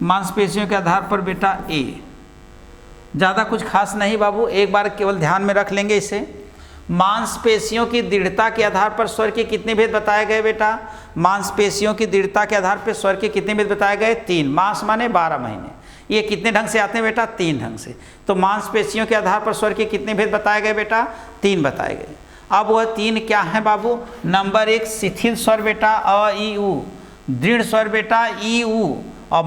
मांसपेशियों के आधार पर बेटा ए। ज़्यादा कुछ खास नहीं बाबू, एक बार केवल ध्यान में रख लेंगे इसे। मांसपेशियों की दृढ़ता के आधार पर स्वर के कितने भेद बताए गए बेटा? मांसपेशियों की दृढ़ता के आधार पर स्वर के कितने भेद बताए गए? 3। मास माने 12 महीने। ये कितने ढंग से आते हैं बेटा? 3 ढंग से। तो मांसपेशियों के आधार पर स्वर के कितने भेद बताए गए बेटा? 3 बताए गए। अब वह 3 क्या है बाबू? नंबर 1 शिथिल स्वर बेटा अ ई उ, दृढ़ स्वर बेटा ई उ, और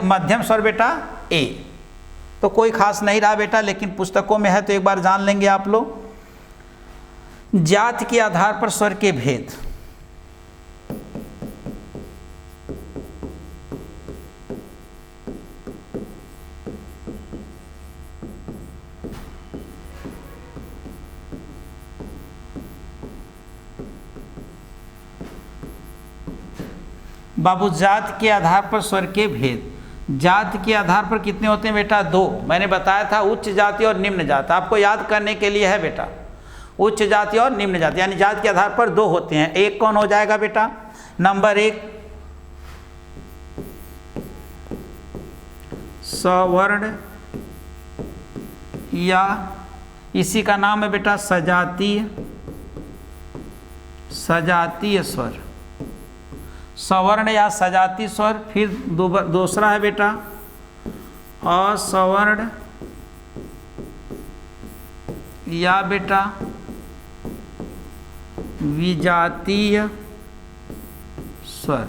मध्यम स्वर बेटा ए। तो कोई खास नहीं रहा बेटा, लेकिन पुस्तकों में है तो एक बार जान लेंगे आप लोग। जाति के आधार पर स्वर के भेद। बाबू जाति के आधार पर स्वर के भेद, जाति के आधार पर कितने होते हैं बेटा? 2। मैंने बताया था उच्च जाति और निम्न जाति, आपको याद करने के लिए है बेटा। उच्च जाति और निम्न जाति, यानी जाति के आधार पर 2 होते हैं। एक कौन हो जाएगा बेटा? नंबर 1 सवर्ण, या इसी का नाम है बेटा सजातीय, सजातीय स्वर, सवर्ण या सजातीय स्वर। फिर दूसरा है बेटा असवर्ण या बेटा विजातीय स्वर,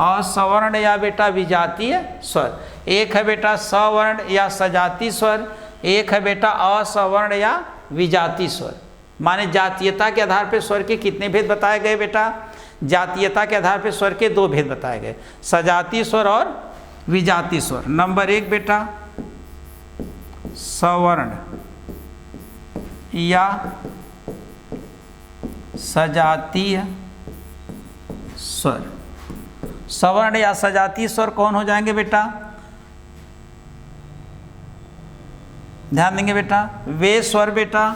असवर्ण या बेटा विजातीय स्वर। एक है बेटा सवर्ण या सजातीय स्वर, एक है बेटा असवर्ण या विजातीय स्वर। माने जातीयता के आधार पर स्वर के कितने भेद बताए गए बेटा? जातीयता के आधार पर स्वर के 2 भेद बताए गए, सजातीय स्वर और विजातीय स्वर। नंबर 1 बेटा सवर्ण या सजातीय स्वर। सवर्ण या सजातीय स्वर कौन हो जाएंगे बेटा? ध्यान देंगे बेटा, वे स्वर बेटा,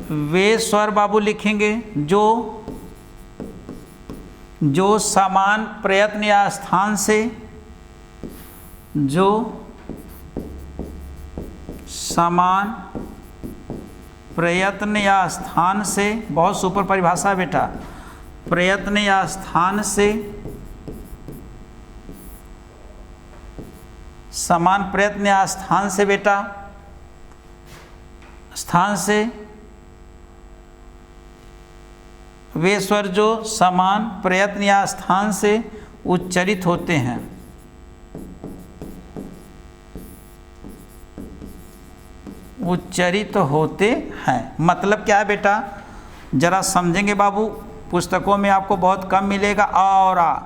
वे स्वर बाबू लिखेंगे जो समान प्रयत्न या स्थान से, जो समान प्रयत्न या स्थान से, बहुत सुपर परिभाषा है बेटा, प्रयत्न या स्थान से, समान प्रयत्न या स्थान से बेटा, स्थान से वे स्वर जो समान प्रयत्न या स्थान से उच्चरित होते हैं। उच्चरित होते हैं मतलब क्या है बेटा? जरा समझेंगे बाबू, पुस्तकों में आपको बहुत कम मिलेगा। आ और आ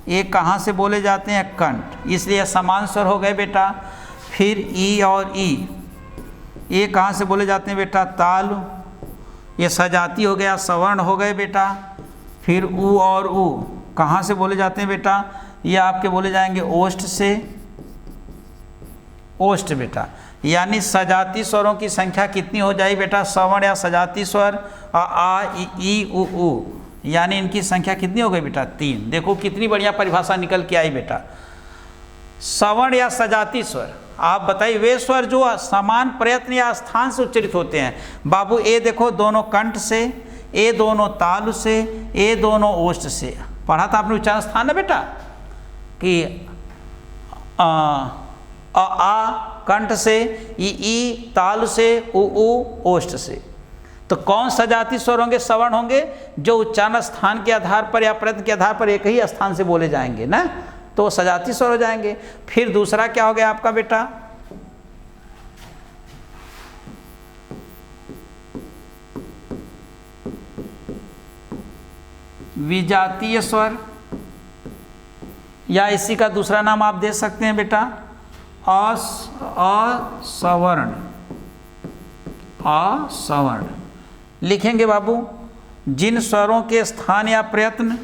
ये कहाँ से बोले जाते हैं? कंठ, इसलिए समान स्वर हो गए बेटा। फिर ई और ई, ये कहाँ से बोले जाते हैं बेटा? ताल, ये सजाती हो गया, सवर्ण हो गए बेटा। फिर ऊ और ऊ कहाँ से बोले जाते हैं बेटा? ये आपके बोले जाएंगे ओष्ठ से, ओष्ठ बेटा। यानी सजाती स्वरों की संख्या कितनी हो जाएगी बेटा? सवर्ण या सजाती स्वर आ ई उ ऊ, यानी इनकी संख्या कितनी हो गई बेटा? 3। देखो कितनी बढ़िया परिभाषा निकल के आई बेटा। सवर्ण या सजाती स्वर, आप बताइए वे स्वर जो समान प्रयत्न या स्थान से उच्चरित होते हैं। बाबू ए देखो दोनों कंठ से, ए दोनों तालु से, ए दोनों ओष्ठ से। पढ़ा था आपने उच्चारण स्थान है बेटा कि आ कंठ से, ई तालु से, उ ओष्ठ से। तो कौन सजाती स्वर होंगे? सवर्ण होंगे, जो उच्चारण स्थान के आधार पर या प्रयत्न के आधार पर एक ही स्थान से बोले जाएंगे ना, तो सजाती स्वर हो जाएंगे। फिर दूसरा क्या हो गया आपका बेटा? विजातीय स्वर, या इसी का दूसरा नाम आप दे सकते हैं बेटा असवर्ण। असवर्ण लिखेंगे बाबू जिन स्वरों के स्थान या प्रयत्न,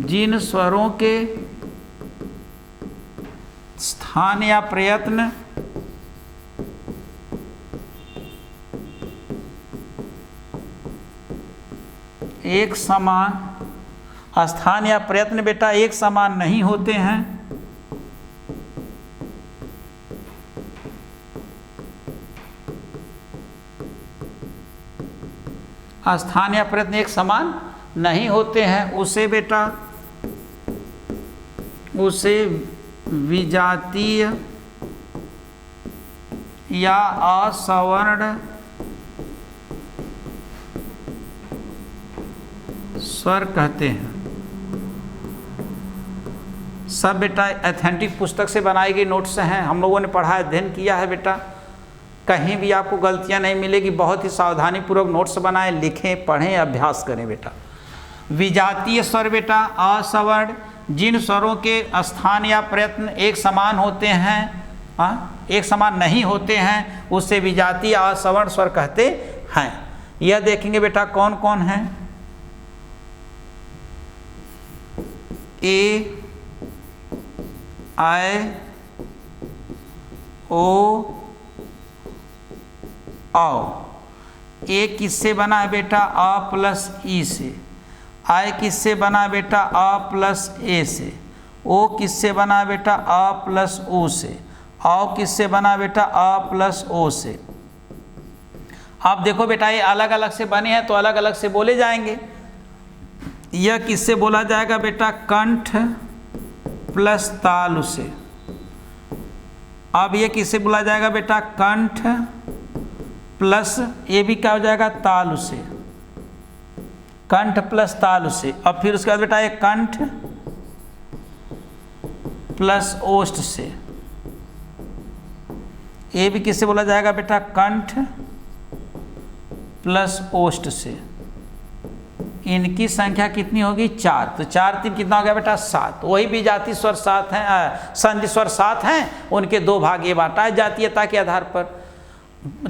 जिन स्वरों के स्थान या प्रयत्न एक समान स्थान या प्रयत्न बेटा एक समान नहीं होते हैं। स्थान या प्रयत्न एक समान नहीं होते हैं, उसे विजातीय या असवर्ण स्वर कहते हैं। सब बेटा ऑथेंटिक पुस्तक से बनाई गई नोट्स हैं, हम लोगों ने पढ़ा अध्ययन किया है बेटा, कहीं भी आपको गलतियां नहीं मिलेगी। बहुत ही सावधानी पूर्वक नोट्स बनाएं, लिखें, पढ़ें, अभ्यास करें बेटा। विजातीय स्वर बेटा असवर्ण जिन स्वरों के स्थान या प्रयत्न एक समान होते हैं, एक समान नहीं होते हैं, उससे विजातीय असवर्ण स्वर कहते हैं। यह देखेंगे बेटा कौन कौन हैं। ए, आई, ओ, औ। ए किससे बना है बेटा? अ प्लस ई से। आई किससे बना बेटा? अ प्लस ए से। ओ किससे बना बेटा? अ प्लस ओ से। औ किससे बना बेटा? अ प्लस ओ से। आप देखो बेटा ये अलग अलग से बने हैं तो अलग अलग से बोले जाएंगे। यह किससे बोला जाएगा बेटा? कंठ प्लस तालु से। अब ये किससे बोला जाएगा बेटा? कंठ प्लस ये भी क्या हो जाएगा? तालु से। कंठ प्लस तालु से। अब फिर उसके बाद बेटा ये कंठ प्लस ओष्ठ से। ये भी किससे बोला जाएगा बेटा? कंठ प्लस ओष्ठ से। इनकी संख्या कितनी होगी? 4। तो 4 3 कितना हो गया बेटा? 7। वही विजातीय स्वर 7 हैं, संधि स्वर 7 हैं, उनके 2 भाग ये बांटा है जातीयता के आधार पर।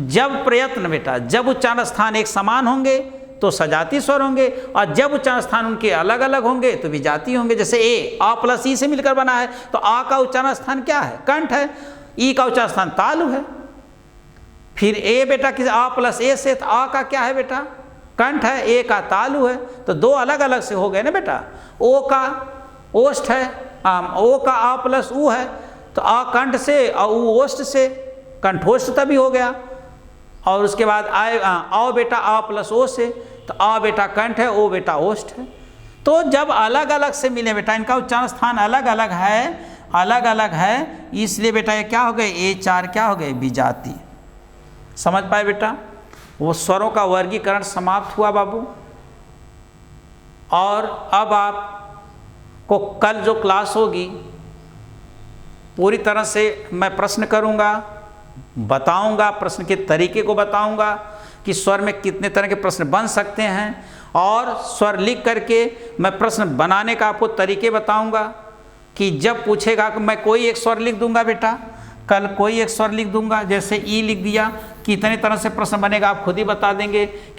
जब प्रयत्न बेटा, जब उच्चारण स्थान एक समान होंगे तो सजातीय स्वर होंगे, और जब उच्चारण स्थान उनके अलग अलग होंगे तो विजातीय होंगे। जैसे ए आ प्लस ई से मिलकर बना है तो आ का उच्चारण स्थान क्या है? कंठ है। ई का उच्चारण स्थान तालु है। फिर ए बेटा किस? आ प्लस ए से, तो आ का क्या है बेटा? कंठ है। ए का तालु है। तो 2 अलग अलग से हो गए ना बेटा। ओ का ओष्ठ है, ओ का आ प्लस ऊ है, तो आ कंठ से और ऊ ओष्ठ से, कंठोष्ठ तभी हो गया। और उसके बाद आओ बेटा आ प्लस ओ से, तो आ बेटा कंठ है, ओ बेटा ओष्ठ है। तो जब अलग अलग से मिले बेटा, इनका उच्चारण स्थान अलग अलग है, इसलिए बेटा ये क्या हो गए? ए 4 क्या हो गए? विजाती। समझ पाए बेटा? वो स्वरों का वर्गीकरण समाप्त हुआ बाबू। और अब आपको कल जो क्लास होगी पूरी तरह से मैं प्रश्न करूंगा, बताऊंगा, प्रश्न के तरीके को बताऊंगा कि स्वर में कितने तरह के प्रश्न बन सकते हैं, और स्वर लिख करके मैं प्रश्न बनाने का आपको तरीके बताऊंगा कि जब पूछेगा कि मैं कोई एक स्वर लिख दूंगा बेटा, कल कोई एक स्वर लिख दूंगा, जैसे ई लिख दिया, कितने तरह से प्रश्न बनेगा आप खुद ही बता देंगे कि